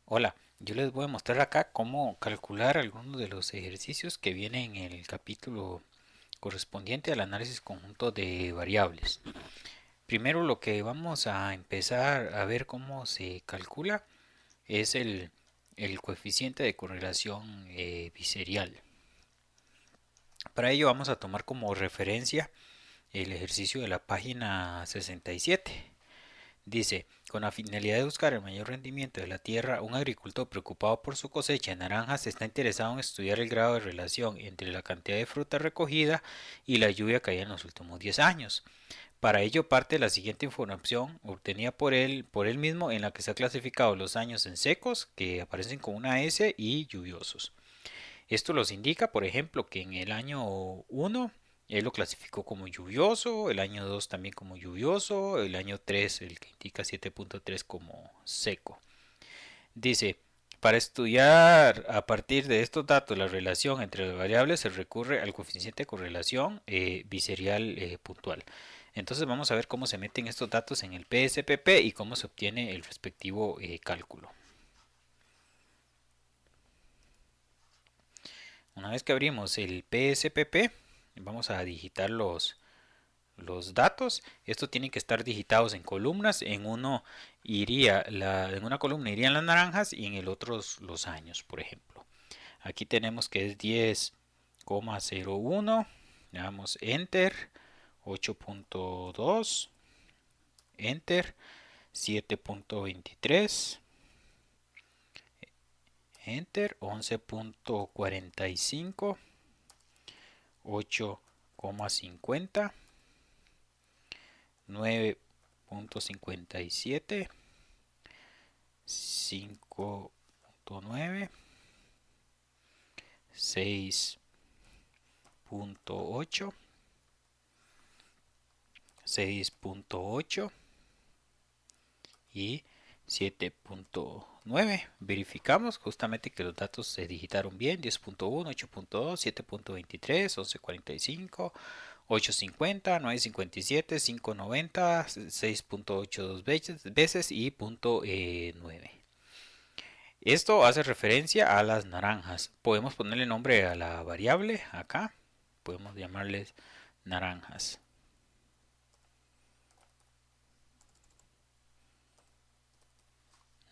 Hola, yo les voy a mostrar acá cómo calcular algunos de los ejercicios que vienen en el capítulo correspondiente al análisis conjunto de variables. Primero lo que vamos a empezar a ver cómo se calcula es el coeficiente de correlación biserial. Para ello vamos a tomar como referencia el ejercicio de la página 67. Dice, con la finalidad de buscar el mayor rendimiento de la tierra, un agricultor preocupado por su cosecha de naranjas está interesado en estudiar el grado de relación entre la cantidad de fruta recogida y la lluvia caída en los últimos 10 años. Para ello parte la siguiente información obtenida por él mismo, en la que se ha clasificado los años en secos, que aparecen con una S, y lluviosos. Esto los indica, por ejemplo, que en el año 1 él lo clasificó como lluvioso, el año 2 también como lluvioso, el año 3, el que indica 7.3, como seco. Dice, para estudiar a partir de estos datos la relación entre las variables se recurre al coeficiente de correlación biserial puntual. Entonces vamos a ver cómo se meten estos datos en el PSPP y cómo se obtiene el respectivo cálculo. Una vez que abrimos el PSPP, vamos a digitar los datos. Estos tienen que estar digitados en columnas. En una columna irían las naranjas y en el otro los años, por ejemplo. Aquí tenemos que es 10,01. Le damos Enter. 8.2. Enter. 7.23. Enter. 11.45. 8,50. 9.57, 5.9, 6.8, 6.8 y 7.9. Verificamos justamente que los datos se digitaron bien. 10.1, 8.2, 7.23, 11.45, 8.50, 9.57, 5.90, 6.82 veces y punto 9. Esto hace referencia a las naranjas. Podemos ponerle nombre a la variable acá. Podemos llamarles naranjas.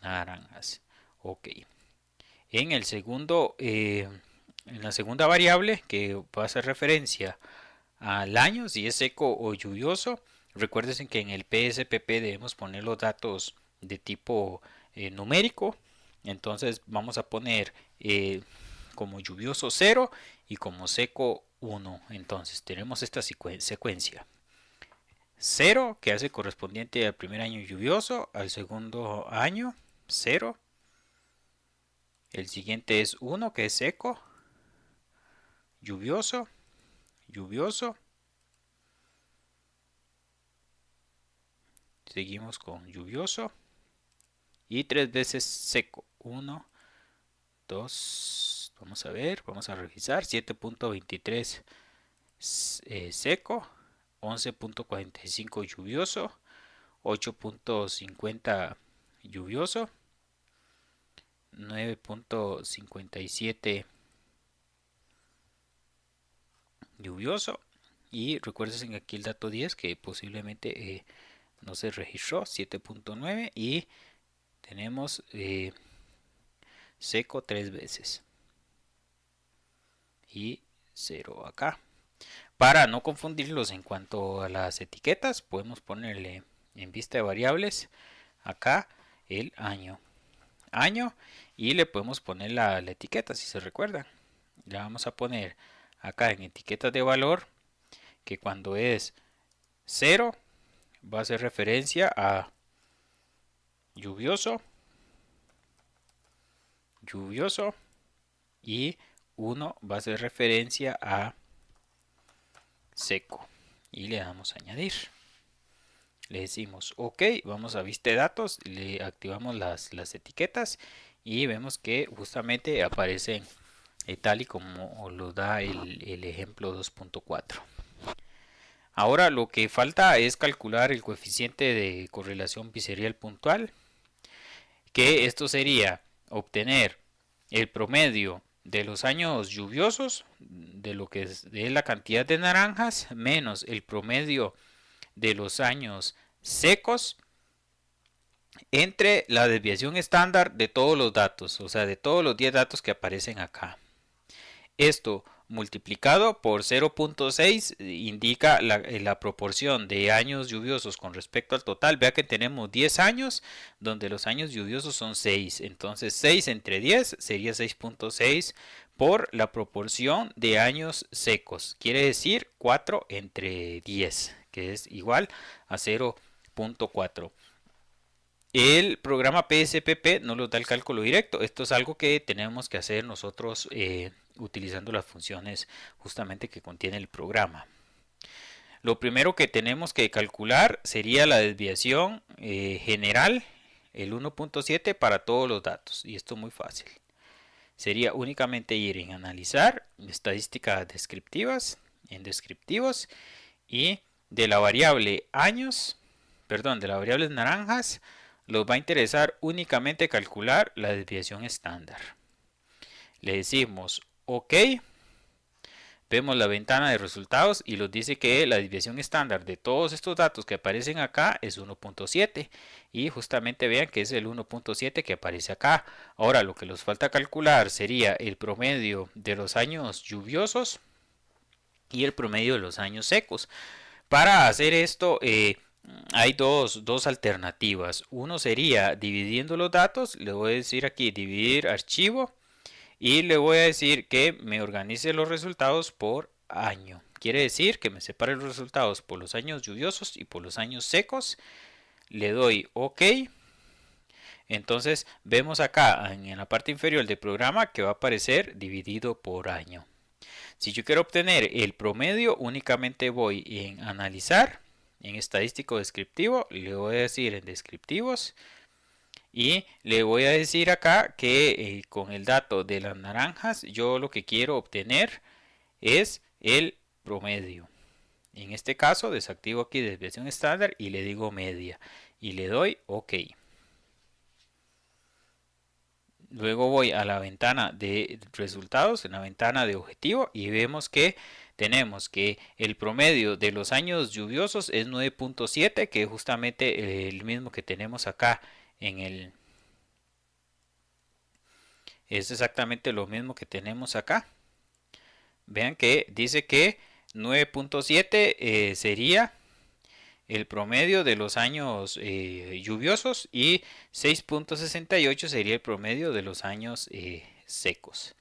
Naranjas. Ok. En el segundo, en la segunda variable, que va a hacer referencia al año, si es seco o lluvioso, recuerden que en el PSPP debemos poner los datos de tipo numérico. Entonces vamos a poner como lluvioso 0 y como seco 1. Entonces tenemos esta secuencia: 0, que hace correspondiente al primer año lluvioso, al segundo año 0, el siguiente es 1, que es seco, lluvioso, lluvioso. Seguimos con lluvioso y 3 veces seco. 1, 2, vamos a ver, vamos a revisar. 7.23 seco, 11.45 lluvioso, 8.50 lluvioso, 9.57 lluvioso. Y recuerden aquí el dato 10, que posiblemente no se registró, 7.9. Y tenemos seco 3 veces y 0 acá. Para no confundirlos en cuanto a las etiquetas, podemos ponerle en vista de variables acá el año. Año, y le podemos poner la etiqueta, si se recuerdan. Le vamos a poner acá en etiquetas de valor que cuando es 0 va a hacer referencia a lluvioso, lluvioso, y 1 va a hacer referencia a seco. Y le damos a añadir. Le decimos OK, vamos a vista de datos, le activamos las etiquetas y vemos que justamente aparecen tal y como lo da el ejemplo 2.4. Ahora lo que falta es calcular el coeficiente de correlación biserial puntual, que esto sería obtener el promedio de los años lluviosos, de lo que es de la cantidad de naranjas, menos el promedio de los años secos, entre la desviación estándar de todos los datos, o sea, de todos los 10 datos que aparecen acá. Esto multiplicado por 0.6 indica la proporción de años lluviosos con respecto al total. Vea que tenemos 10 años donde los años lluviosos son 6. Entonces 6 entre 10 sería 6.6 por la proporción de años secos. Quiere decir 4 entre 10, que es igual a 0.4. El programa PSPP no nos da el cálculo directo. Esto es algo que tenemos que hacer nosotros utilizando las funciones justamente que contiene el programa. Lo primero que tenemos que calcular sería la desviación general, el 1.7 para todos los datos. Y esto es muy fácil. Sería únicamente ir en analizar, estadísticas descriptivas, en descriptivos, y de la variable años, perdón, de la variable naranjas, nos va a interesar únicamente calcular la desviación estándar. Le decimos OK. Vemos la ventana de resultados y nos dice que la desviación estándar de todos estos datos que aparecen acá es 1.7. Y justamente vean que es el 1.7 que aparece acá. Ahora lo que nos falta calcular sería el promedio de los años lluviosos y el promedio de los años secos. Para hacer esto hay dos alternativas. Uno sería dividiendo los datos. Le voy a decir aquí dividir archivo. Y le voy a decir que me organice los resultados por año. Quiere decir que me separe los resultados por los años lluviosos y por los años secos. Le doy OK. Entonces vemos acá en la parte inferior del programa que va a aparecer dividido por año. Si yo quiero obtener el promedio, únicamente voy en analizar, en estadístico descriptivo, le voy a decir en descriptivos y le voy a decir acá que con el dato de las naranjas yo lo que quiero obtener es el promedio. En este caso desactivo aquí desviación estándar y le digo media y le doy OK. Luego voy a la ventana de resultados, en la ventana de objetivo y vemos que tenemos que el promedio de los años lluviosos es 9.7, que es justamente el mismo que tenemos acá en el... Es exactamente lo mismo que tenemos acá. Vean que dice que 9.7 sería el promedio de los años lluviosos y 6.68 sería el promedio de los años secos.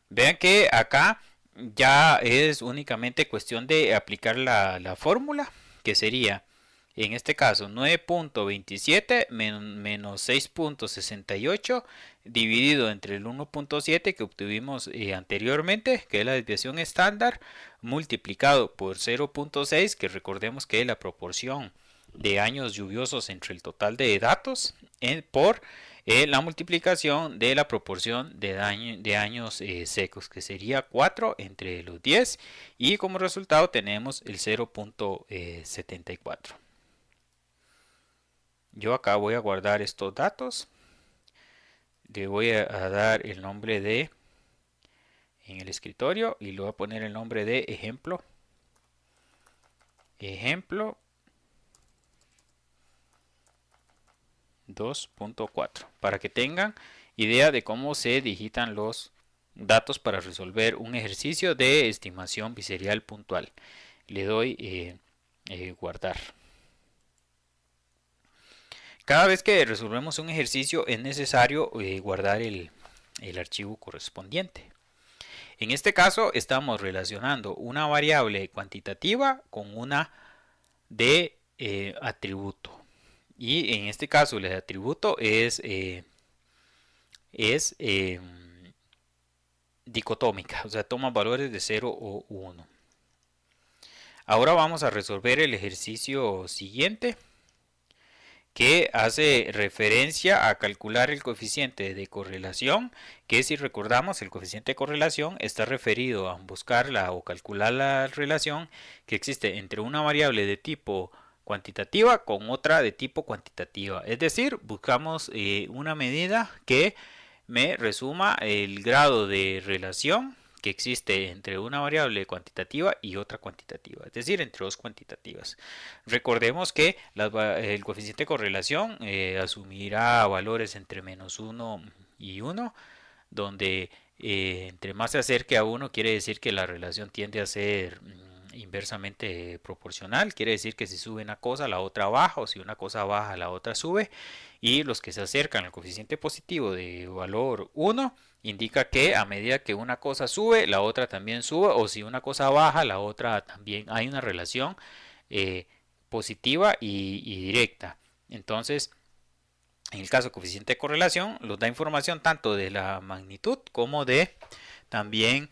Vean que acá ya es únicamente cuestión de aplicar la fórmula, que sería en este caso 9.27 menos 6.68 dividido entre el 1.7 que obtuvimos anteriormente, que es la desviación estándar, multiplicado por 0.6, que recordemos que es la proporción de años lluviosos entre el total de datos, por la multiplicación de la proporción de años secos, que sería 4 entre los 10, y como resultado tenemos el 0.74. Yo acá voy a guardar estos datos. Le voy a dar el nombre de en el escritorio y le voy a poner el nombre de ejemplo 2.4 para que tengan idea de cómo se digitan los datos para resolver un ejercicio de estimación biserial puntual. Le doy guardar. Cada vez que resolvemos un ejercicio es necesario guardar el archivo correspondiente. En este caso estamos relacionando una variable cuantitativa con una de atributo. Y en este caso el atributo es dicotómica, o sea, toma valores de 0 o 1. Ahora vamos a resolver el ejercicio siguiente, que hace referencia a calcular el coeficiente de correlación, que si recordamos el coeficiente de correlación está referido a buscar o calcular la relación que existe entre una variable de tipo cuantitativa con otra de tipo cuantitativa. Es decir, buscamos una medida que me resuma el grado de relación que existe entre una variable cuantitativa y otra cuantitativa, es decir, entre dos cuantitativas. Recordemos que el coeficiente de correlación asumirá valores entre -1 y 1, donde entre más se acerque a 1 quiere decir que la relación tiende a ser inversamente proporcional, quiere decir que si sube una cosa la otra baja, o si una cosa baja la otra sube, y los que se acercan al coeficiente positivo de valor 1 indica que a medida que una cosa sube la otra también sube, o si una cosa baja la otra también. Hay una relación positiva y directa. Entonces, en el caso del coeficiente de correlación nos da información tanto de la magnitud como de también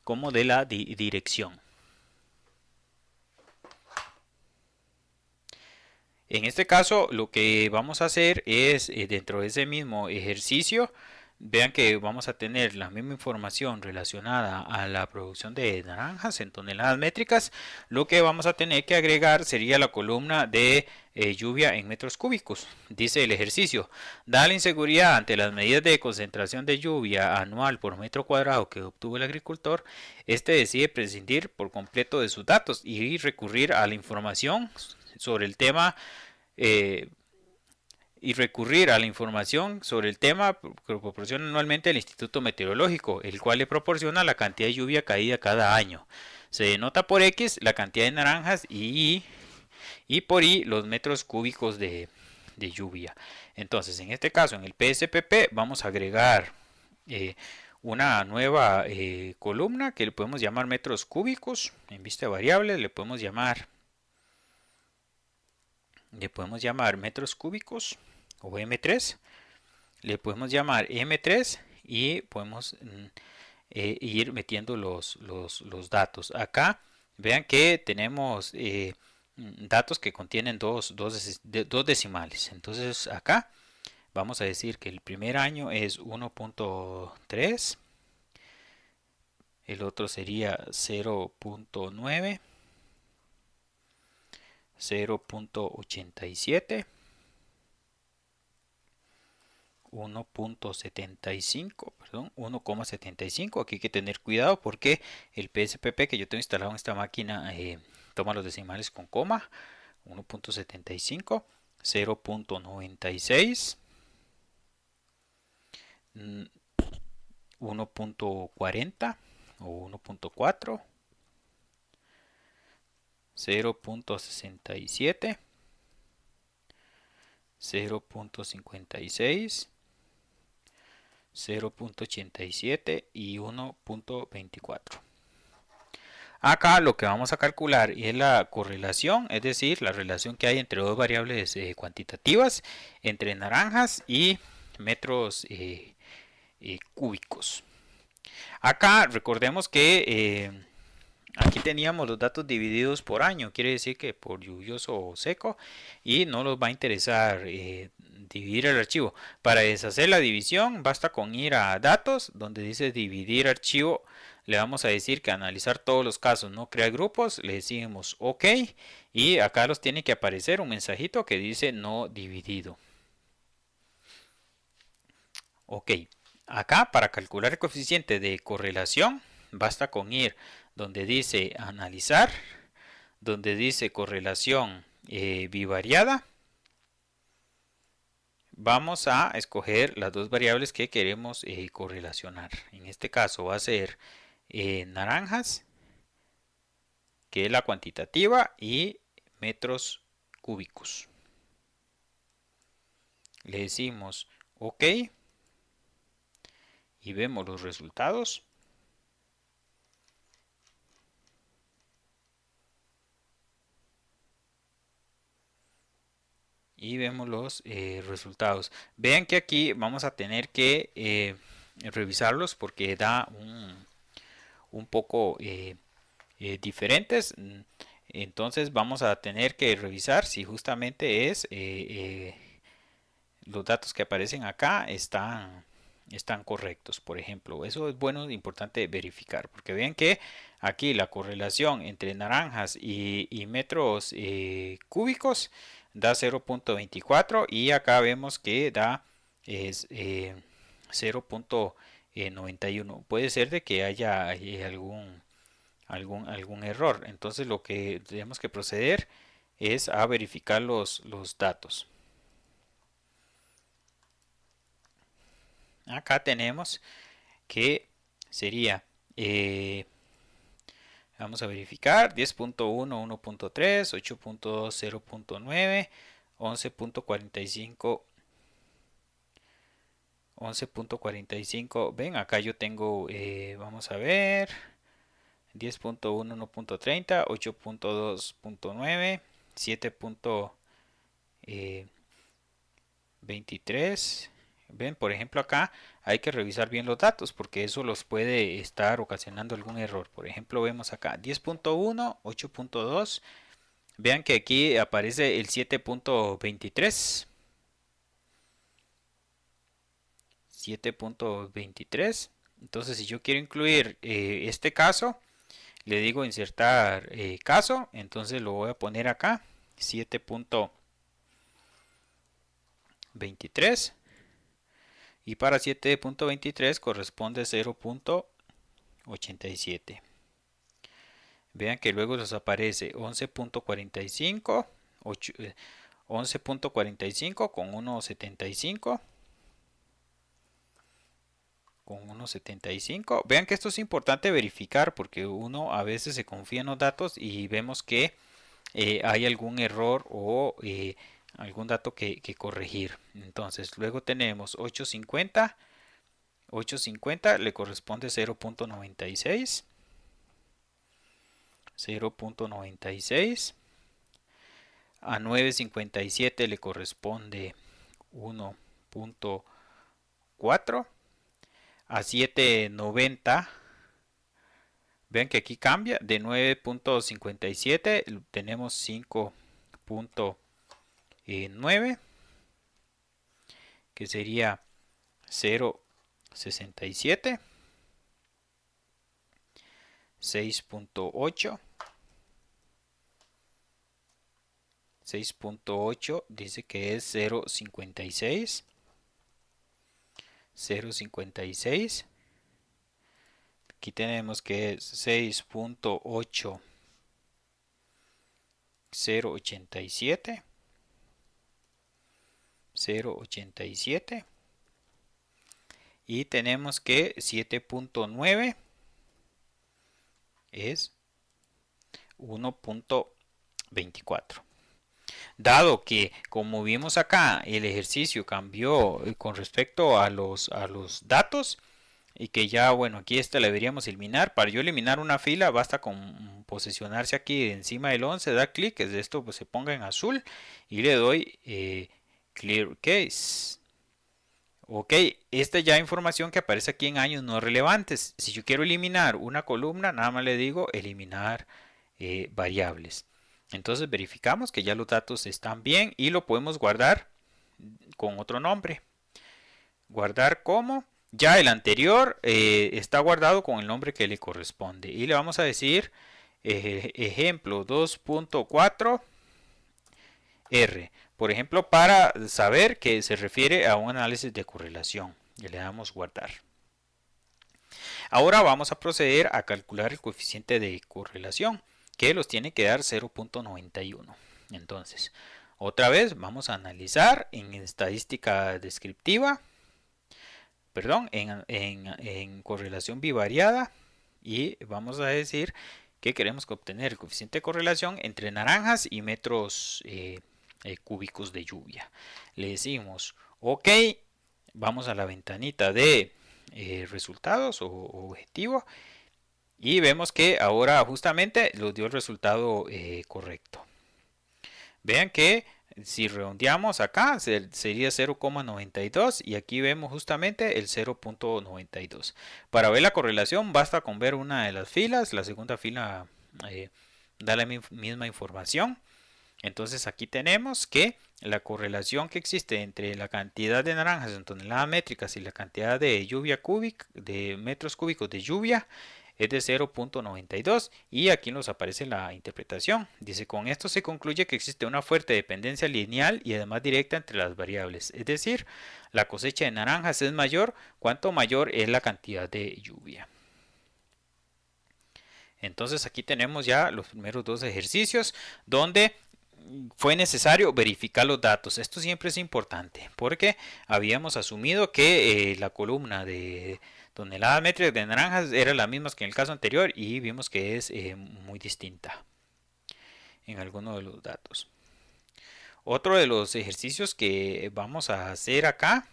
como de la dirección. En este caso lo que vamos a hacer es dentro de ese mismo ejercicio, vean que vamos a tener la misma información relacionada a la producción de naranjas en toneladas métricas. Lo que vamos a tener que agregar sería la columna de lluvia en metros cúbicos. Dice el ejercicio: dada la inseguridad ante las medidas de concentración de lluvia anual por metro cuadrado que obtuvo el agricultor, este decide prescindir por completo de sus datos y recurrir a la información sobre el tema que proporciona anualmente el Instituto Meteorológico, el cual le proporciona la cantidad de lluvia caída cada año. Se denota por X la cantidad de naranjas y por Y los metros cúbicos de lluvia. Entonces, en este caso, en el PSPP vamos a agregar una nueva columna que le podemos llamar metros cúbicos. En vista de variables le podemos llamar metros cúbicos o M3, le podemos llamar M3 y podemos ir metiendo los datos. Acá vean que tenemos datos que contienen dos decimales. Entonces acá vamos a decir que el primer año es 1.3, el otro sería 0.9, 0.87, 1.75, perdón, 1,75. Aquí hay que tener cuidado porque el PSPP que yo tengo instalado en esta máquina toma los decimales con coma. 1.75, 0.96, 1.40 o 1.4, 0.67, 0.56, 0.87 y 1.24. Acá lo que vamos a calcular es la correlación, es decir, la relación que hay entre dos variables cuantitativas, entre naranjas y metros cúbicos. Acá recordemos que aquí teníamos los datos divididos por año, quiere decir que por lluvioso o seco, y no nos va a interesar dividir el archivo. Para deshacer la división basta con ir a datos, donde dice dividir archivo, le vamos a decir que analizar todos los casos, no crear grupos, le decimos OK, y acá nos tiene que aparecer un mensajito que dice no dividido. OK, acá para calcular el coeficiente de correlación basta con ir donde dice analizar, donde dice correlación bivariada. Vamos a escoger las dos variables que queremos correlacionar. En este caso va a ser naranjas, que es la cuantitativa, y metros cúbicos. Le decimos OK y vemos los resultados. Y vemos los resultados. Vean que aquí vamos a tener que revisarlos porque da un poco diferentes. Entonces vamos a tener que revisar si justamente es los datos que aparecen acá están correctos. Por ejemplo, eso es bueno, importante verificar, porque vean que aquí la correlación entre naranjas y metros cúbicos da 0.24 y acá vemos que da 0.91. Puede ser de que haya algún error. Entonces lo que tenemos que proceder es a verificar los datos. Acá tenemos que sería vamos a verificar 10.1, 1.3, 8.2, 0.9, 11.45, 11.45. Ven, acá yo tengo, vamos a ver, 10.1, 1.30, 8.2.9, 7.23. Ven, por ejemplo, acá hay que revisar bien los datos porque eso los puede estar ocasionando algún error. Por ejemplo, vemos acá 10.1, 8.2. Vean que aquí aparece el 7.23. 7.23. Entonces, si yo quiero incluir este caso, le digo insertar caso. Entonces lo voy a poner acá. 7.23. Y para 7.23 corresponde 0.87. Vean que luego nos aparece 11.45, 11.45 con 1.75. Con 1.75. Vean que esto es importante verificar porque uno a veces se confía en los datos y vemos que hay algún error o algún dato que corregir. Entonces luego tenemos 850. 850 le corresponde 0.96. 0.96. A 957 le corresponde 1.4. A 790. Vean que aquí cambia. De 9.57 tenemos 5.9. Que sería 0.67. 6.8. 6.8 dice que es 0.56. 0.56. Aquí tenemos que es 6.8. 0.87. 0.87. Y tenemos que 7.9 es 1.24. Dado que, como vimos acá, el ejercicio cambió con respecto a los datos y que ya, bueno, aquí esta la deberíamos eliminar. Para yo eliminar una fila basta con posicionarse aquí encima del 11, da clic, es de esto, pues se ponga en azul y le doy Clear Case. Ok, esta ya información que aparece aquí en años no relevantes. Si yo quiero eliminar una columna, nada más le digo eliminar variables. Entonces verificamos que ya los datos están bien y lo podemos guardar con otro nombre. Guardar como. Ya el anterior está guardado con el nombre que le corresponde. Y le vamos a decir ejemplo 2.4 R. Por ejemplo, para saber que se refiere a un análisis de correlación. Y le damos guardar. Ahora vamos a proceder a calcular el coeficiente de correlación, que los tiene que dar 0.91. Entonces, otra vez vamos a analizar en estadística descriptiva, perdón, en correlación bivariada, y vamos a decir que queremos obtener el coeficiente de correlación entre naranjas y metros cúbicos de lluvia. Le decimos ok, vamos a la ventanita de resultados o objetivo y vemos que ahora justamente nos dio el resultado correcto. Vean que si redondeamos acá sería 0,92 y aquí vemos justamente el 0.92. Para ver la correlación basta con ver una de las filas, la segunda fila da la misma información. Entonces aquí tenemos que la correlación que existe entre la cantidad de naranjas en toneladas métricas y la cantidad de lluvia cúbica, de metros cúbicos de lluvia, es de 0.92 y aquí nos aparece la interpretación. Dice, con esto se concluye que existe una fuerte dependencia lineal y además directa entre las variables. Es decir, la cosecha de naranjas es mayor cuanto mayor es la cantidad de lluvia. Entonces aquí tenemos ya los primeros dos ejercicios donde fue necesario verificar los datos. Esto siempre es importante porque habíamos asumido que la columna de toneladas métricas de naranjas era la misma que en el caso anterior y vimos que es muy distinta en alguno de los datos. Otro de los ejercicios que vamos a hacer acá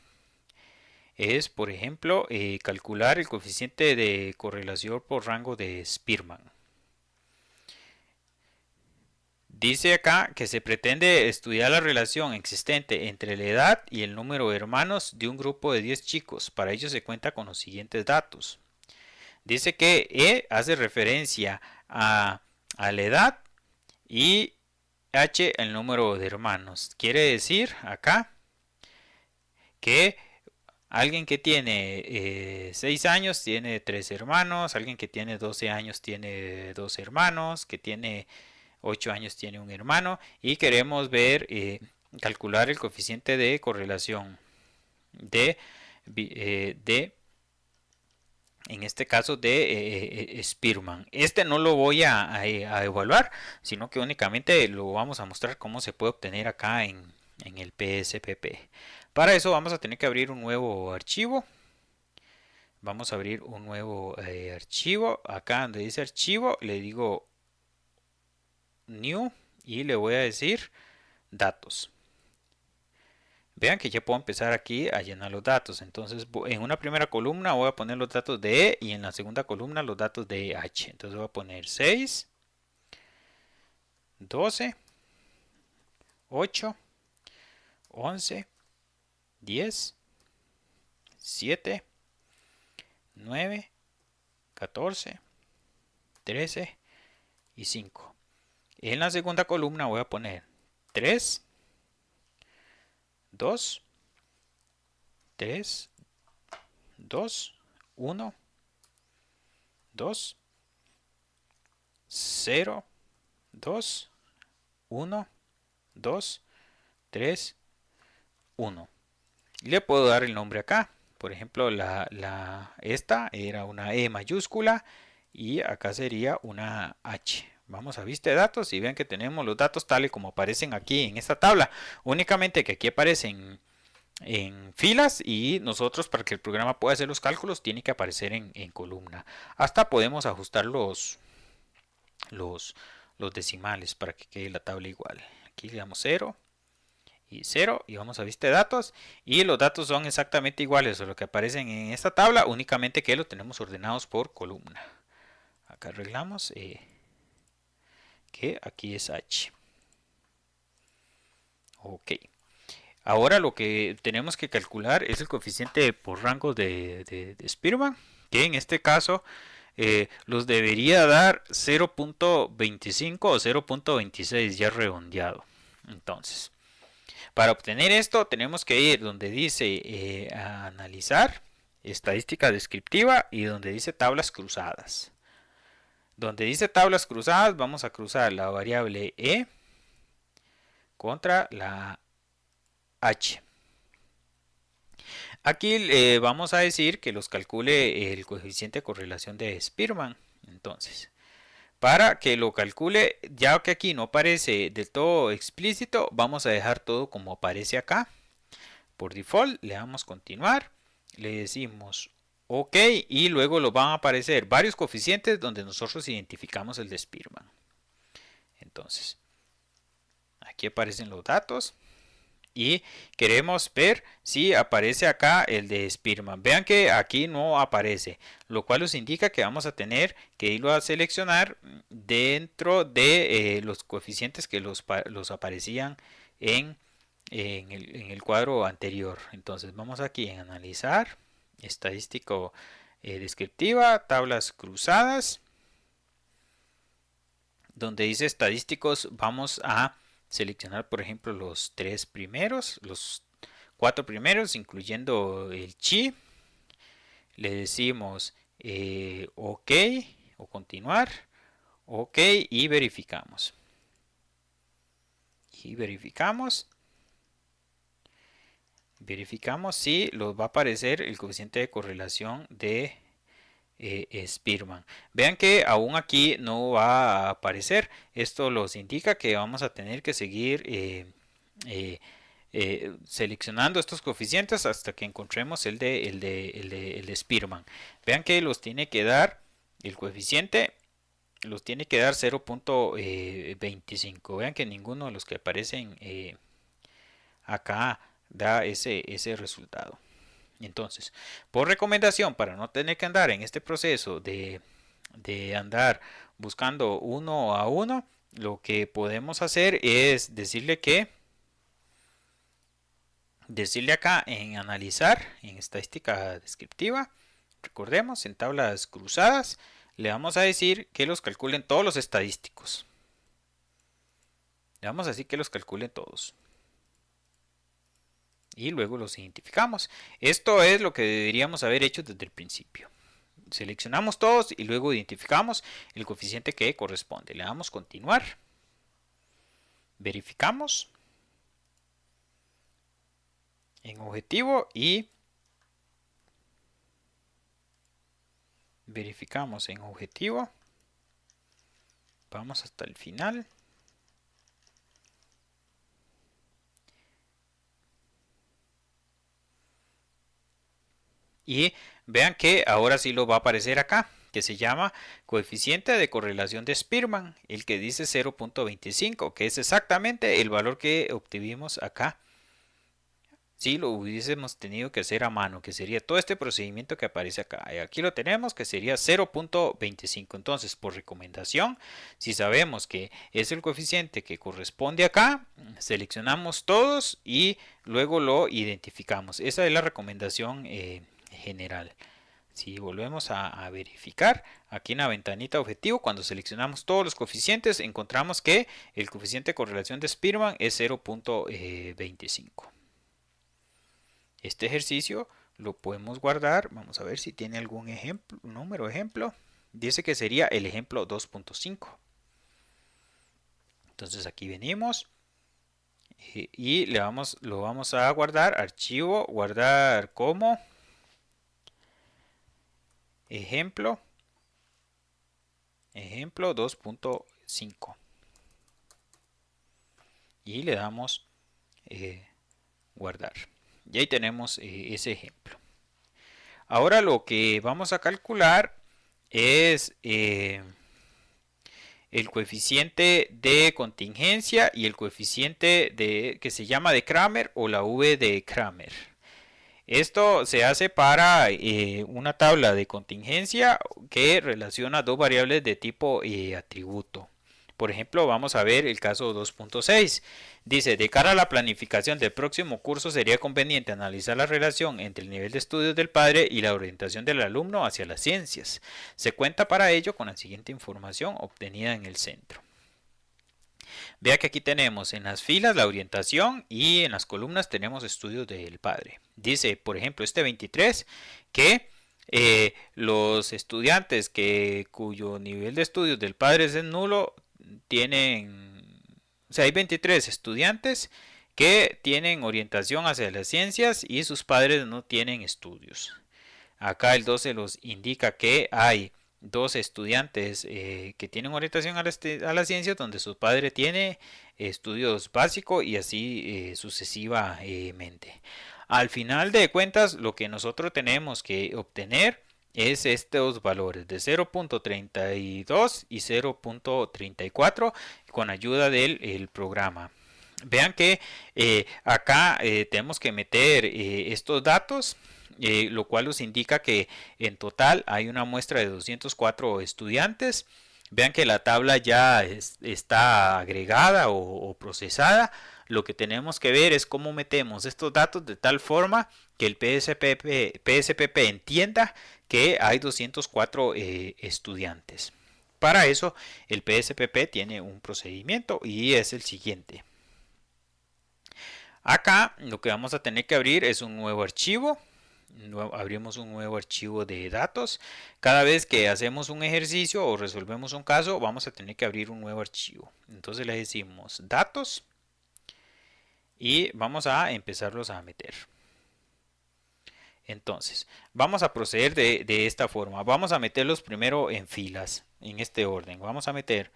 es, por ejemplo, calcular el coeficiente de correlación por rango de Spearman. Dice acá que se pretende estudiar la relación existente entre la edad y el número de hermanos de un grupo de 10 chicos. Para ello se cuenta con los siguientes datos. Dice que E hace referencia a la edad y H el número de hermanos. Quiere decir acá que alguien que tiene 6 años tiene 3 hermanos, alguien que tiene 12 años tiene 2 hermanos, que tiene 8 años tiene un hermano y queremos ver, calcular el coeficiente de correlación de en este caso de Spearman. Este no lo voy a evaluar, sino que únicamente lo vamos a mostrar cómo se puede obtener acá en el PSPP. Para eso vamos a tener que abrir un nuevo archivo. Vamos a abrir un nuevo archivo. Acá donde dice archivo le digo New y le voy a decir datos. Vean que ya puedo empezar aquí a llenar los datos. Entonces en una primera columna voy a poner los datos de E y en la segunda columna los datos de H. Entonces voy a poner 6, 12, 8, 11, 10, 7, 9, 14, 13 y 5. En la segunda columna voy a poner 3, 2, 3, 2, 1, 2, 0, 2, 1, 2, 3, 1. Y le puedo dar el nombre acá. Por ejemplo, esta era una E mayúscula y acá sería una H. Vamos a vista de datos y vean que tenemos los datos tales como aparecen aquí en esta tabla. Únicamente que aquí aparecen en filas y nosotros para que el programa pueda hacer los cálculos tiene que aparecer en columna. Hasta podemos ajustar los decimales para que quede la tabla igual. Aquí le damos 0 y 0 y vamos a vista de datos y los datos son exactamente iguales a lo que aparecen en esta tabla, únicamente que lo tenemos ordenados por columna. Acá arreglamos que aquí es H. Ok. Ahora lo que tenemos que calcular es el coeficiente por rango de Spearman, que en este caso los debería dar 0.25 o 0.26 ya redondeado. Entonces, para obtener esto tenemos que ir donde dice analizar, estadística descriptiva y donde dice tablas cruzadas. Donde dice tablas cruzadas vamos a cruzar la variable E contra la H. Aquí vamos a decir que los calcule el coeficiente de correlación de Spearman. Entonces, para que lo calcule, ya que aquí no aparece del todo explícito, vamos a dejar todo como aparece acá. Por default le damos continuar, le decimos OK y luego lo van a aparecer varios coeficientes donde nosotros identificamos el de Spearman. Entonces, aquí aparecen los datos. Y queremos ver si aparece acá el de Spearman. Vean que aquí no aparece, lo cual nos indica que vamos a tener que irlo a seleccionar dentro de los coeficientes que los aparecían en el cuadro anterior. Entonces vamos aquí en analizar, estadístico descriptiva, tablas cruzadas. Donde dice estadísticos vamos a seleccionar por ejemplo los 3 primeros, los 4 primeros incluyendo el chi. Le decimos OK o continuar, OK y verificamos. Verificamos si nos va a aparecer el coeficiente de correlación de Spearman. Vean que aún aquí no va a aparecer. Esto nos indica que vamos a tener que seguir seleccionando estos coeficientes hasta que encontremos el de Spearman. Vean que los tiene que dar el coeficiente, los tiene que dar 0.25. Vean que ninguno de los que aparecen acá da ese resultado. Entonces, por recomendación, para no tener que andar en este proceso de andar buscando uno a uno, lo que podemos hacer es decirle acá en analizar, en estadística descriptiva, recordemos, en tablas cruzadas, le vamos a decir que los calculen todos los estadísticos. Le vamos a decir que los calculen todos. Y luego los identificamos. Esto es lo que deberíamos haber hecho desde el principio. Seleccionamos todos y luego identificamos el coeficiente que corresponde. Le damos continuar. Verificamos en objetivo y verificamos en objetivo. Vamos hasta el final. Y vean que ahora sí lo va a aparecer acá, que se llama coeficiente de correlación de Spearman, el que dice 0.25, que es exactamente el valor que obtuvimos acá. Si lo hubiésemos tenido que hacer a mano, que sería todo este procedimiento que aparece acá. Y aquí lo tenemos, que sería 0.25. Entonces, por recomendación, si sabemos que es el coeficiente que corresponde acá, seleccionamos todos y luego lo identificamos. Esa es la recomendación general. Si volvemos a verificar, aquí en la ventanita objetivo, cuando seleccionamos todos los coeficientes, encontramos que el coeficiente de correlación de Spearman es 0.25. Este ejercicio lo podemos guardar. Vamos a ver si tiene algún ejemplo, ejemplo. Dice que sería el ejemplo 2.5. Entonces aquí venimos y lo vamos a guardar. Archivo, guardar como ejemplo 2.5 y le damos guardar. Y ahí tenemos ese ejemplo. Ahora lo que vamos a calcular es el coeficiente de contingencia y el coeficiente que se llama de Kramer o la V de Kramer. Esto se hace para una tabla de contingencia que relaciona dos variables de tipo atributo. Por ejemplo, vamos a ver el caso 2.6. Dice, de cara a la planificación del próximo curso sería conveniente analizar la relación entre el nivel de estudios del padre y la orientación del alumno hacia las ciencias. Se cuenta para ello con la siguiente información obtenida en el centro. Vea que aquí tenemos en las filas la orientación y en las columnas tenemos estudios del padre. Dice, por ejemplo, este 23 que los estudiantes cuyo nivel de estudios del padre es nulo tienen, o sea, hay 23 estudiantes que tienen orientación hacia las ciencias y sus padres no tienen estudios. Acá el 12 los indica que hay dos estudiantes que tienen orientación a la ciencia donde su padre tiene estudios básicos y así sucesivamente. Al final de cuentas, lo que nosotros tenemos que obtener es estos valores de 0.32 y 0.34 con ayuda del programa. Vean que acá tenemos que meter estos datos, lo cual nos indica que en total hay una muestra de 204 estudiantes. Vean que la tabla ya está agregada o procesada. Lo que tenemos que ver es cómo metemos estos datos de tal forma que el PSPP entienda que hay 204 estudiantes. Para eso el PSPP tiene un procedimiento y es el siguiente. Acá lo que vamos a tener que abrir es un nuevo archivo. abrimos un nuevo archivo de datos. Cada vez que hacemos un ejercicio o resolvemos un caso, vamos a tener que abrir un nuevo archivo. Entonces le decimos datos y vamos a empezarlos a meter. Entonces, vamos a proceder de esta forma. Vamos a meterlos primero en filas, en este orden. Vamos a meter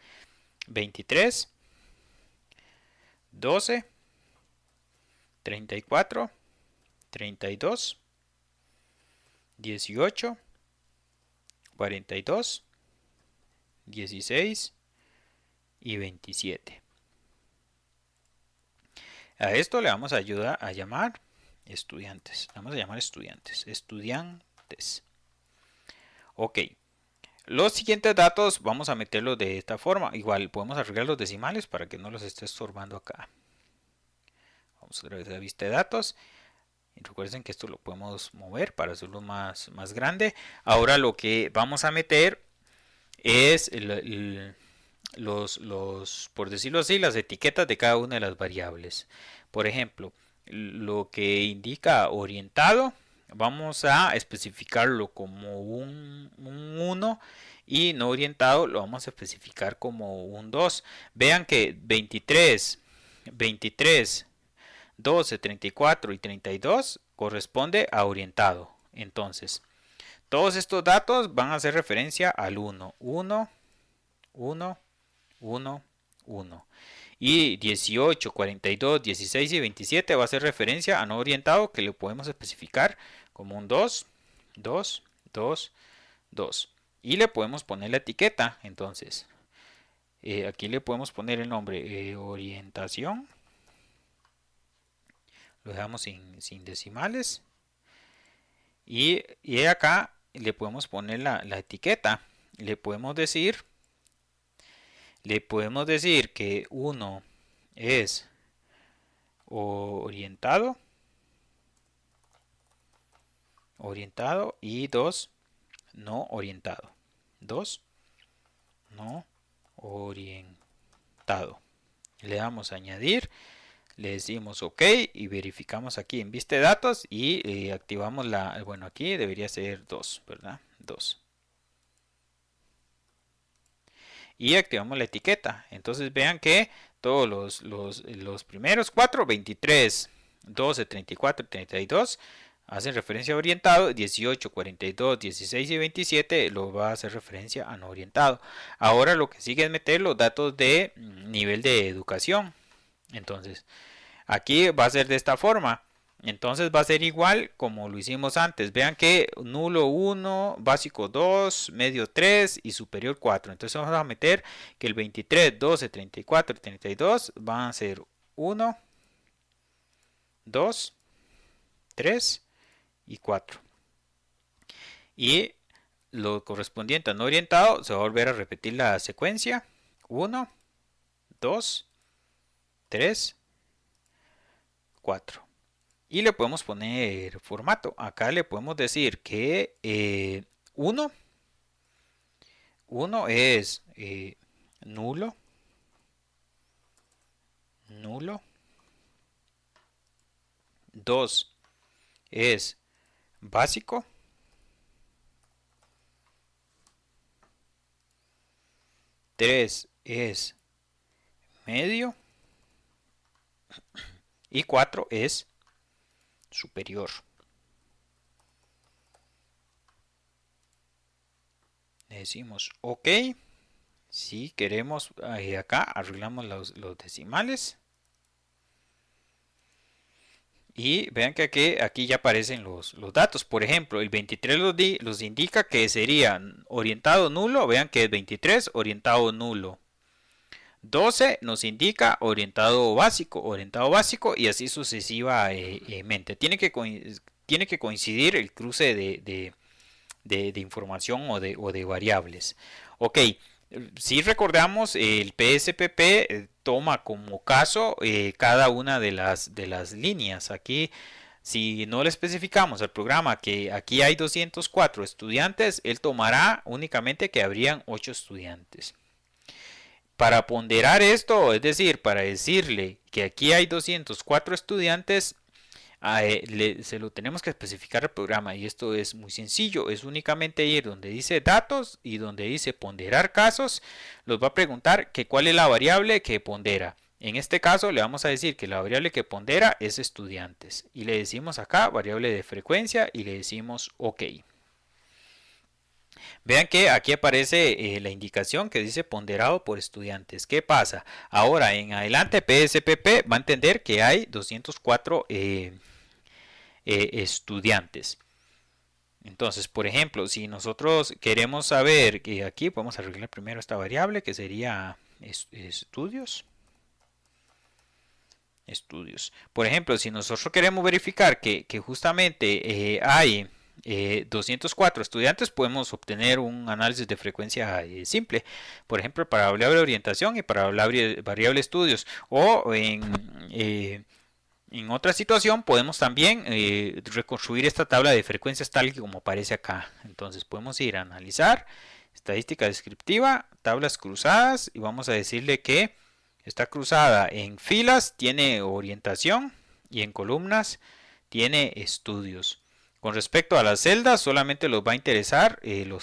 23, 12, 34, 32, 18, 42, 16 y 27. A esto le vamos a ayudar a llamar estudiantes. Vamos a llamar estudiantes. Estudiantes. Ok. Los siguientes datos vamos a meterlos de esta forma. Igual podemos arreglar los decimales para que no los esté estorbando acá. Vamos a ver la vista de datos. Y recuerden que esto lo podemos mover para hacerlo más grande. Ahora lo que vamos a meter es por decirlo así, las etiquetas de cada una de las variables. Por ejemplo, lo que indica orientado, vamos a especificarlo como un 1 y no orientado lo vamos a especificar como un 2. Vean que 23, 12, 34 y 32 corresponde a orientado. Entonces, todos estos datos van a hacer referencia al 1, 1, 1, 1, 1. Y 18, 42, 16 y 27 va a hacer referencia a no orientado, que le podemos especificar como un 2, 2, 2, 2. Y le podemos poner la etiqueta. Entonces, aquí le podemos poner el nombre orientación. Lo dejamos sin decimales. Y acá le podemos poner la etiqueta. Le podemos decir que 1 es orientado y 2 no orientado. 2 no orientado. Le damos a añadir, le decimos OK y verificamos aquí en vista de datos y activamos bueno, aquí debería ser 2, ¿verdad? 2. Y activamos la etiqueta. Entonces vean que todos los primeros 4, 23, 12, 34, 32 hacen referencia a orientado. 18, 42, 16 y 27 lo va a hacer referencia a no orientado. Ahora lo que sigue es meter los datos de nivel de educación. Entonces aquí va a ser de esta forma. Entonces va a ser igual como lo hicimos antes. Vean que nulo 1, básico 2, medio 3 y superior 4. Entonces vamos a meter que el 23, 12, 34 y 32 van a ser 1, 2, 3 y 4. Y lo correspondiente a no orientado se va a volver a repetir la secuencia. 1, 2, 3, 4. Y le podemos poner formato. Acá le podemos decir que 1 es nulo. 2 es básico. 3 es medio. Y 4 es superior. Le decimos OK. Si queremos, acá arreglamos los decimales. Y vean que aquí ya aparecen los datos. Por ejemplo, el 23 los indica que sería orientado nulo. Vean que es 23, orientado nulo. 12 nos indica orientado básico y así sucesivamente. Tiene que coincidir el cruce de información o de variables. Ok, si recordamos, el PSPP toma como caso cada una de las líneas. Aquí, si no le especificamos al programa que aquí hay 204 estudiantes, él tomará únicamente que habrían 8 estudiantes. Para ponderar esto, es decir, para decirle que aquí hay 204 estudiantes, se lo tenemos que especificar al programa, y esto es muy sencillo. Es únicamente ir donde dice datos y donde dice ponderar casos. Nos va a preguntar que cuál es la variable que pondera. En este caso le vamos a decir que la variable que pondera es estudiantes, y le decimos acá variable de frecuencia y le decimos OK. Vean que aquí aparece la indicación que dice ponderado por estudiantes. ¿Qué pasa? Ahora en adelante PSPP va a entender que hay 204 estudiantes. Entonces, por ejemplo, si nosotros queremos saber que aquí podemos arreglar primero esta variable que sería estudios. Por ejemplo, si nosotros queremos verificar que justamente hay 204 estudiantes, podemos obtener un análisis de frecuencia simple. Por ejemplo, para variable orientación y para variable estudios. O en otra situación podemos también reconstruir esta tabla de frecuencias tal y como aparece acá. Entonces podemos ir a analizar, estadística descriptiva, tablas cruzadas, y vamos a decirle que está cruzada en filas, tiene orientación, y en columnas tiene estudios. Con respecto a las celdas, solamente los va a interesar el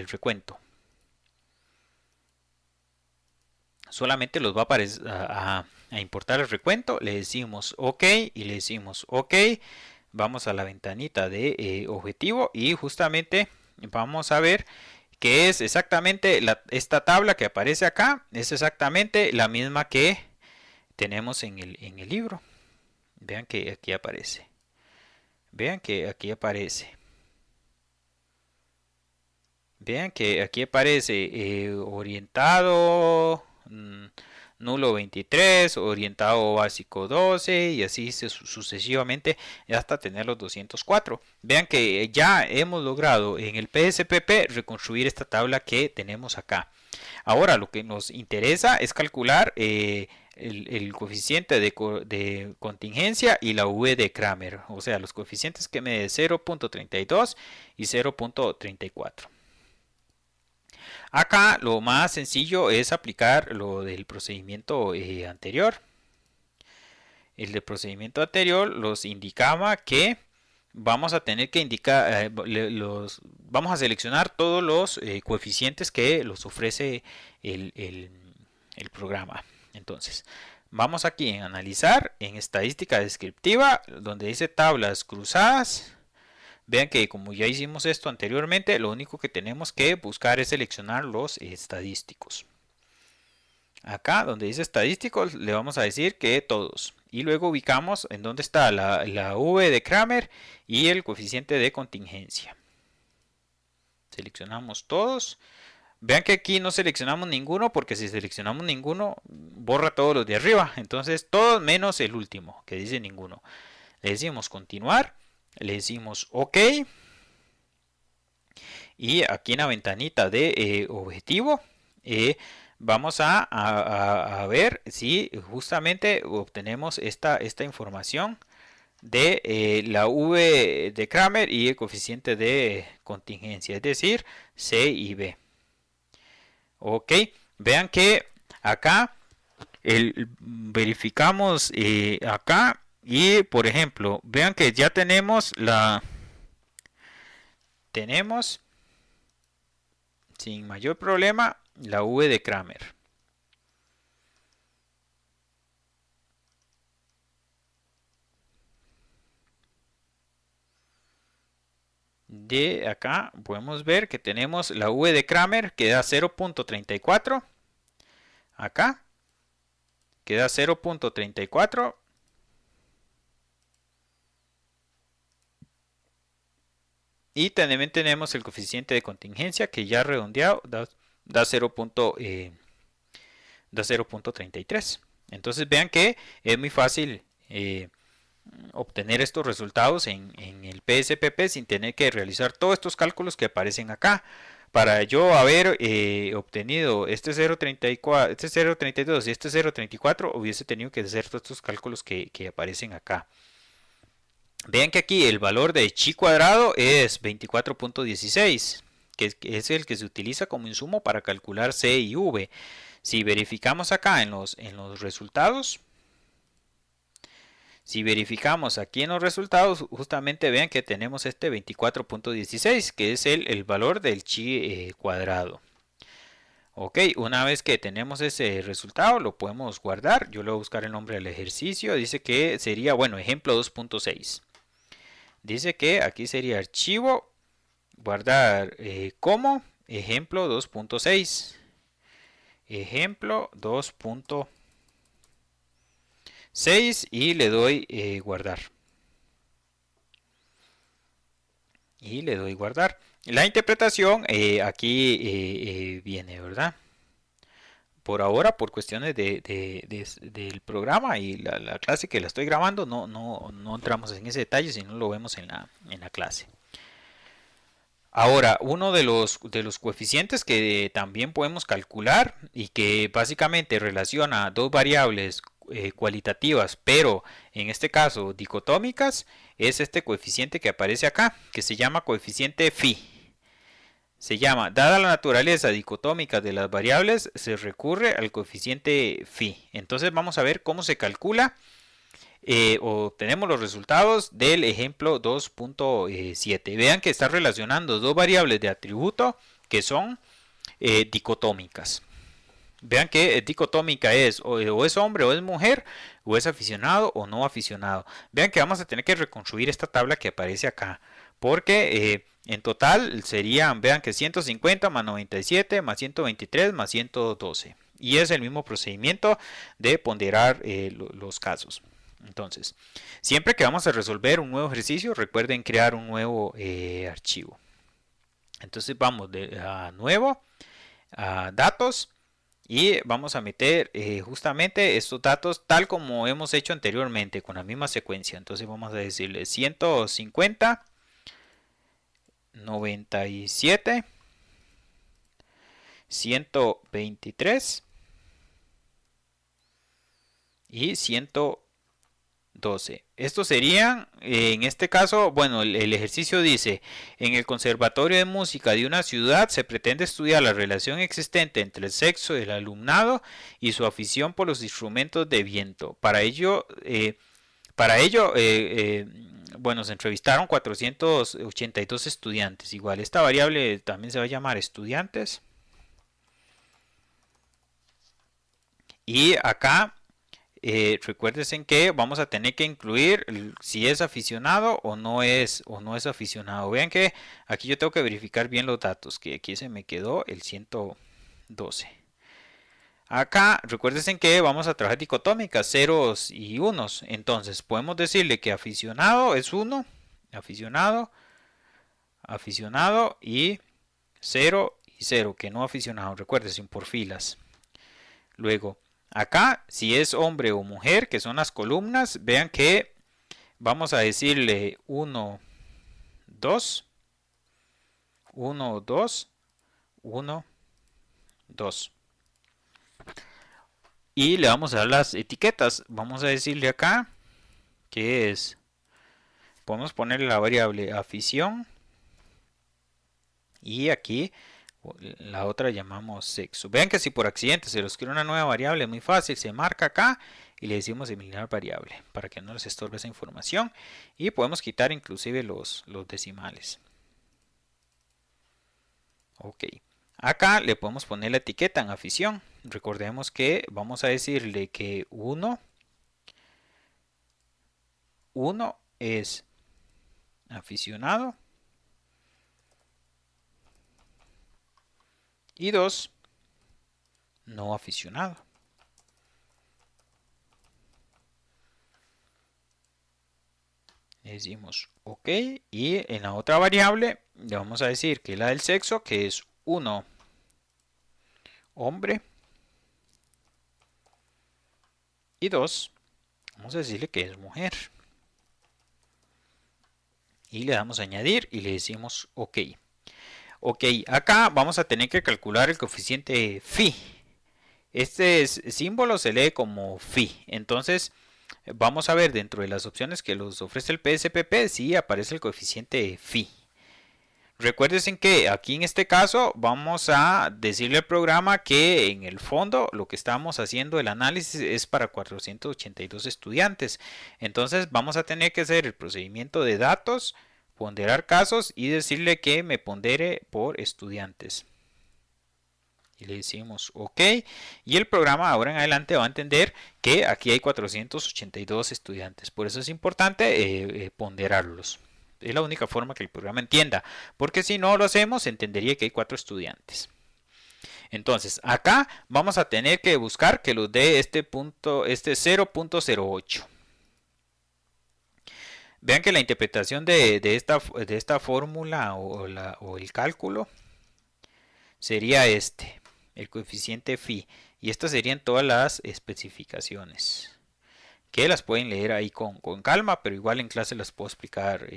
recuento. Solamente los va a importar el recuento. Le decimos OK y le decimos OK. Vamos a la ventanita de objetivo y justamente vamos a ver que es exactamente esta tabla que aparece acá. Es exactamente la misma que tenemos en el libro. Vean que aquí aparece. Vean que aquí aparece. Vean que aquí aparece orientado nulo 23, orientado básico 12 y así sucesivamente hasta tener los 204. Vean que ya hemos logrado en el PSPP reconstruir esta tabla que tenemos acá. Ahora lo que nos interesa es calcular el coeficiente de contingencia y la V de Kramer, o sea los coeficientes que me de 0.32 y 0.34. Acá lo más sencillo es aplicar lo del procedimiento anterior. El del procedimiento anterior los indicaba que vamos a tener que indicar, vamos a seleccionar todos los coeficientes que los ofrece el programa. Entonces, vamos aquí en analizar, en estadística descriptiva, donde dice tablas cruzadas. Vean que como ya hicimos esto anteriormente, lo único que tenemos que buscar es seleccionar los estadísticos. Acá donde dice estadísticos le vamos a decir que todos. Y luego ubicamos en donde está la V de Kramer y el coeficiente de contingencia. Seleccionamos todos. Vean que aquí no seleccionamos ninguno porque si seleccionamos ninguno borra todos los de arriba. Entonces todos menos el último que dice ninguno. Le decimos continuar. Le decimos OK. Y aquí en la ventanita de objetivo vamos a ver si justamente obtenemos esta información de la V de Kramer y el coeficiente de contingencia, es decir, C y B. OK. Vean que acá verificamos acá. Y por ejemplo, vean que ya tenemos sin mayor problema la V de Kramer. De acá podemos ver que tenemos la V de Kramer que da 0.34. Acá queda 0.34. Y también tenemos el coeficiente de contingencia que ya redondeado da 0.33. Entonces vean que es muy fácil obtener estos resultados en el PSPP sin tener que realizar todos estos cálculos que aparecen acá. Para yo haber obtenido este 0.34, este 0.32 y este 0.34 hubiese tenido que hacer todos estos cálculos que aparecen acá. Vean que aquí el valor de chi cuadrado es 24.16, que es el que se utiliza como insumo para calcular C y V. Si verificamos acá en los resultados, Si verificamos aquí en los resultados, justamente vean que tenemos este 24.16, que es el valor del chi cuadrado. Ok, una vez que tenemos ese resultado, lo podemos guardar. Yo le voy a buscar el nombre del ejercicio. Dice que sería, bueno, ejemplo 2.6. Dice que aquí sería archivo, guardar como ejemplo 2.6. Ejemplo 2.6 y le doy guardar. Y le doy guardar. La interpretación aquí viene, ¿verdad? Por ahora, por cuestiones del programa y la clase que la estoy grabando, no entramos en ese detalle, sino lo vemos en la clase. Ahora, uno de los coeficientes que también podemos calcular y que básicamente relaciona dos variables cualitativas, pero en este caso dicotómicas, es este coeficiente que aparece acá, que se llama coeficiente phi. Se llama, dada la naturaleza dicotómica de las variables, se recurre al coeficiente phi. Entonces vamos a ver cómo se calcula. Obtenemos los resultados del ejemplo 2.7. Vean que está relacionando dos variables de atributo que son dicotómicas. Vean que dicotómica es o es hombre o es mujer, o es aficionado o no aficionado. Vean que vamos a tener que reconstruir esta tabla que aparece acá, porque en total serían, vean que 150 más 97 más 123 más 112. Y es el mismo procedimiento de ponderar los casos. Entonces, siempre que vamos a resolver un nuevo ejercicio, recuerden crear un nuevo archivo. Entonces vamos a nuevo, a datos, y vamos a meter justamente estos datos tal como hemos hecho anteriormente, con la misma secuencia. Entonces vamos a decirle 150, 97, 123 y 112. Estos serían, en este caso, bueno, el ejercicio dice, en el Conservatorio de Música de una ciudad se pretende estudiar la relación existente entre el sexo del alumnado y su afición por los instrumentos de viento. Para ello, bueno, se entrevistaron 482 estudiantes. Igual, esta variable también se va a llamar estudiantes. Y acá recuérdense que vamos a tener que incluir si es aficionado o no es aficionado. Vean que aquí yo tengo que verificar bien los datos, que aquí se me quedó el 112. Acá recuérdense que vamos a trabajar dicotómicas, ceros y unos. Entonces podemos decirle que aficionado es 1, aficionado y 0 y 0, que no aficionado. Recuérdense por filas. Luego acá, si es hombre o mujer, que son las columnas, vean que vamos a decirle 1, 2, 1, 2, 1, 2. Y le vamos a dar las etiquetas. Vamos a decirle acá que es, podemos ponerle la variable afición. Y aquí la otra llamamos sexo. Vean que si por accidente se nos crea una nueva variable, es muy fácil, se marca acá y le decimos eliminar variable para que no les estorbe esa información, y podemos quitar inclusive los decimales. Ok, acá le podemos poner la etiqueta en afición. Recordemos que vamos a decirle que 1 es aficionado y 2 no aficionado. Le decimos ok, y en la otra variable le vamos a decir que la del sexo, que es 1 hombre y 2 vamos a decirle que es mujer, y le damos a añadir y le decimos ok. Ok, acá vamos a tener que calcular el coeficiente phi. Este símbolo se lee como phi. Entonces vamos a ver dentro de las opciones que nos ofrece el PSPP si aparece el coeficiente phi. Recuerden que aquí en este caso vamos a decirle al programa que en el fondo lo que estamos haciendo el análisis es para 482 estudiantes. Entonces vamos a tener que hacer el procedimiento de datos, ponderar casos y decirle que me pondere por estudiantes. Y le decimos OK. Y el programa ahora en adelante va a entender que aquí hay 482 estudiantes. Por eso es importante ponderarlos. Es la única forma que el programa entienda, porque si no lo hacemos entendería que hay 4 estudiantes. Entonces acá vamos a tener que buscar que los dé este 0.08. Vean que la interpretación de esta fórmula o el cálculo sería el coeficiente phi, y estas serían todas las especificaciones, que las pueden leer ahí con calma, pero igual en clase las puedo explicar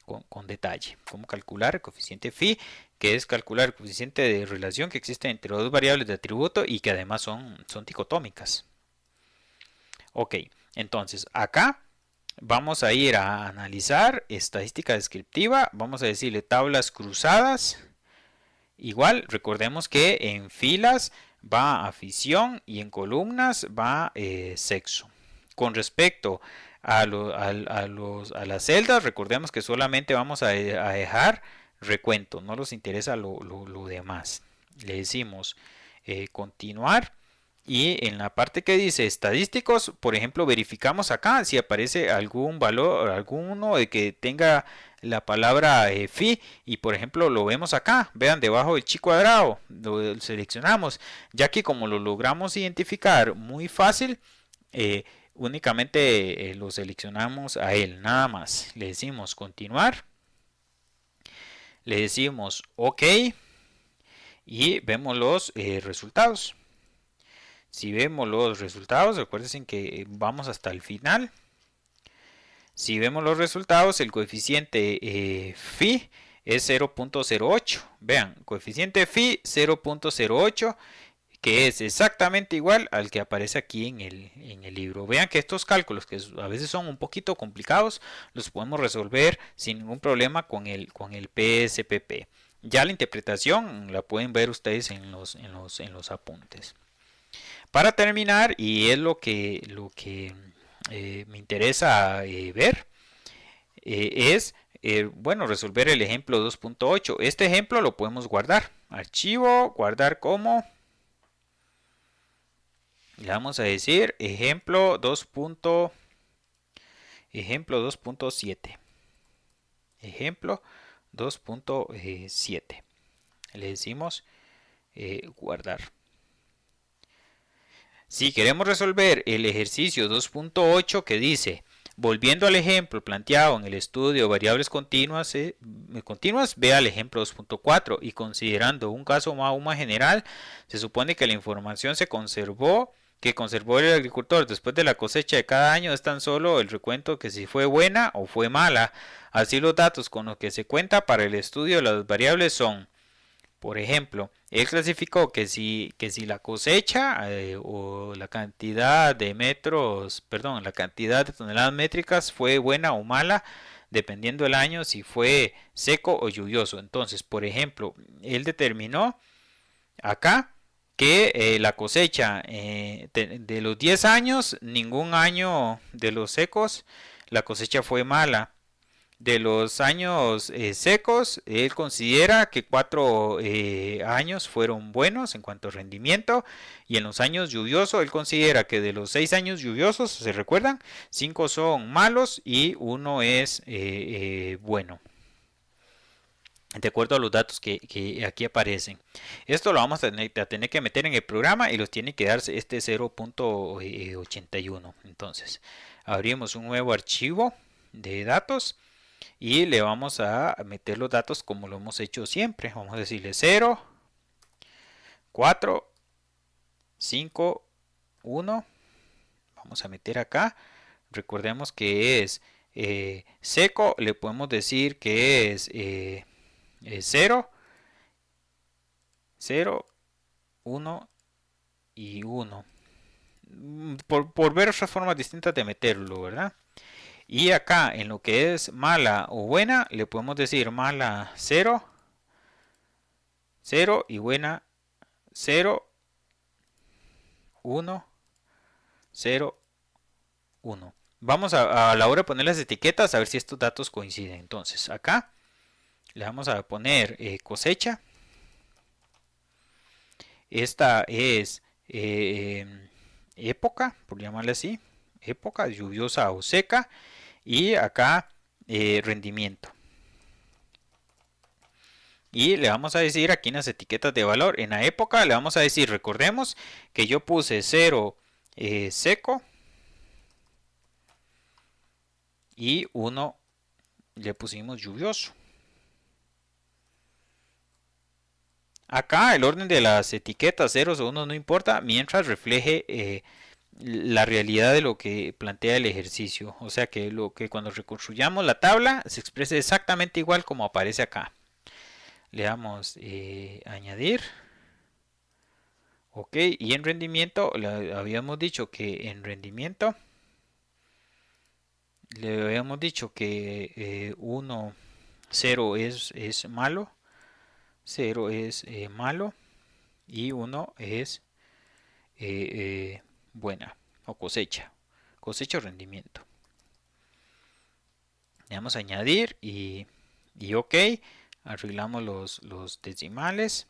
con detalle. Cómo calcular el coeficiente phi, que es calcular el coeficiente de relación que existe entre dos variables de atributo y que además son dicotómicas. Ok, entonces acá vamos a ir a analizar estadística descriptiva, vamos a decirle tablas cruzadas. Igual, recordemos que en filas va afición y en columnas va sexo. Con respecto a las celdas, recordemos que solamente vamos a dejar recuento, no nos interesa lo demás. Le decimos continuar. Y en la parte que dice estadísticos, por ejemplo, verificamos acá si aparece algún valor, alguno de que tenga la palabra phi, y por ejemplo lo vemos acá, vean debajo del chi cuadrado, lo seleccionamos, ya que como lo logramos identificar muy fácil, únicamente lo seleccionamos a él, nada más. Le decimos continuar, le decimos OK y vemos los resultados. Si vemos los resultados, recuerden que vamos hasta el final. Si vemos los resultados, el coeficiente phi es 0.08. Vean, coeficiente phi 0.08, que es exactamente igual al que aparece aquí en el libro. Vean que estos cálculos, que a veces son un poquito complicados, los podemos resolver sin ningún problema con el PSPP. Ya la interpretación la pueden ver ustedes en los apuntes. Para terminar, y es lo que me interesa ver, es bueno, resolver el ejemplo 2.8. Este ejemplo lo podemos guardar. Archivo, guardar como. Le vamos a decir ejemplo 2.7. Ejemplo 2.7. Le decimos guardar. Si queremos resolver el ejercicio 2.8 que dice, volviendo al ejemplo planteado en el estudio variables continuas, vea el ejemplo 2.4 y considerando un caso aún más general, se supone que la información que conservó el agricultor después de la cosecha de cada año es tan solo el recuento que si fue buena o fue mala. Así los datos con los que se cuenta para el estudio de las variables son: por ejemplo, él clasificó que si la cosecha o la cantidad de la cantidad de toneladas métricas fue buena o mala, dependiendo del año, si fue seco o lluvioso. Entonces, por ejemplo, él determinó acá que la cosecha de los 10 años, ningún año de los secos, la cosecha fue mala. De los años secos, él considera que 4 años fueron buenos en cuanto a rendimiento, y en los años lluviosos él considera que de los 6 años lluviosos, ¿se recuerdan? 5 son malos y 1 es bueno, de acuerdo a los datos que aquí aparecen. Esto lo vamos a tener que meter en el programa y los tiene que darse este 0.81. Entonces, abrimos un nuevo archivo de datos y le vamos a meter los datos como lo hemos hecho siempre. Vamos a decirle 0, 4, 5, 1. Vamos a meter acá. Recordemos que es seco. Le podemos decir que es 0, 0, 1 y 1. Por ver otras formas distintas de meterlo, ¿verdad? Y acá en lo que es mala o buena le podemos decir mala 0, 0 y buena 0, 1, 0, 1. Vamos a la hora de poner las etiquetas a ver si estos datos coinciden. Entonces acá le vamos a poner cosecha. Esta es época, por llamarle así, época lluviosa o seca. Y acá rendimiento. Y le vamos a decir aquí en las etiquetas de valor, en la época le vamos a decir, recordemos que yo puse 0 seco y 1 le pusimos lluvioso. Acá el orden de las etiquetas 0 o 1 no importa mientras refleje la realidad de lo que plantea el ejercicio. O sea que cuando reconstruyamos la tabla se exprese exactamente igual como aparece acá. Le damos añadir. Ok, y en rendimiento habíamos dicho que en rendimiento le habíamos dicho que 1, 0 es malo, 0 es malo y 1 es buena o cosecha o rendimiento. Le damos a añadir y ok, arreglamos los decimales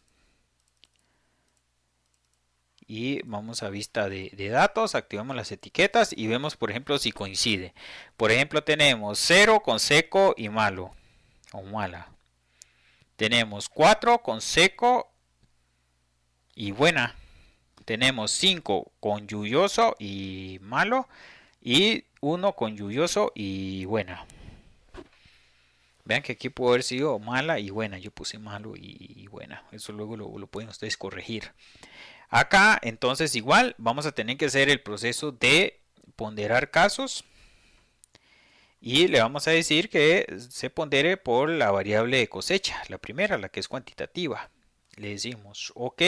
y vamos a vista de datos, activamos las etiquetas y vemos por ejemplo si coincide. Por ejemplo tenemos 0 con seco y malo o mala. Tenemos 4 con seco y buena. Tenemos 5 con lluvioso y malo y 1 con lluvioso y buena. Vean que aquí puede haber sido mala y buena. Yo puse malo y buena. Eso luego lo pueden ustedes corregir. Acá entonces igual vamos a tener que hacer el proceso de ponderar casos. Y le vamos a decir que se pondere por la variable de cosecha. La primera, la que es cuantitativa. Le decimos OK.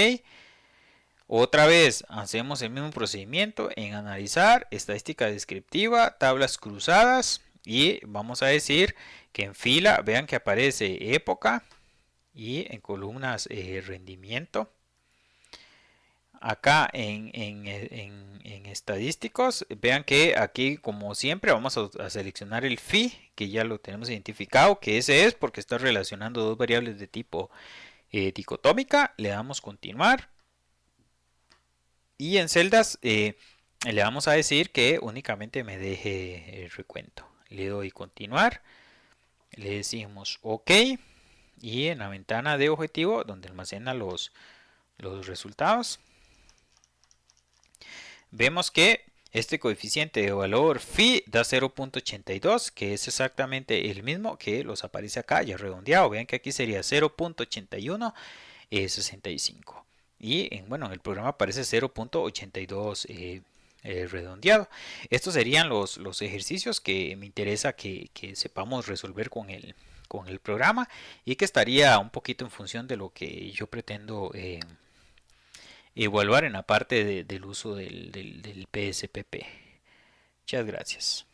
Otra vez hacemos el mismo procedimiento en analizar, estadística descriptiva, tablas cruzadas y vamos a decir que en fila vean que aparece época y en columnas rendimiento. Acá en estadísticos vean que aquí como siempre vamos a seleccionar el phi que ya lo tenemos identificado, que ese es porque está relacionando dos variables de tipo dicotómica. Le damos continuar. Y en celdas le vamos a decir que únicamente me deje el recuento. Le doy continuar. Le decimos OK. Y en la ventana de objetivo donde almacena los resultados. Vemos que este coeficiente de valor phi da 0.82, que es exactamente el mismo que los aparece acá ya redondeado. Vean que aquí sería 0.8165. Y bueno, en el programa aparece 0.82 redondeado. Estos serían los ejercicios que me interesa que sepamos resolver con el programa y que estaría un poquito en función de lo que yo pretendo evaluar en la parte del uso del PSPP. Muchas gracias.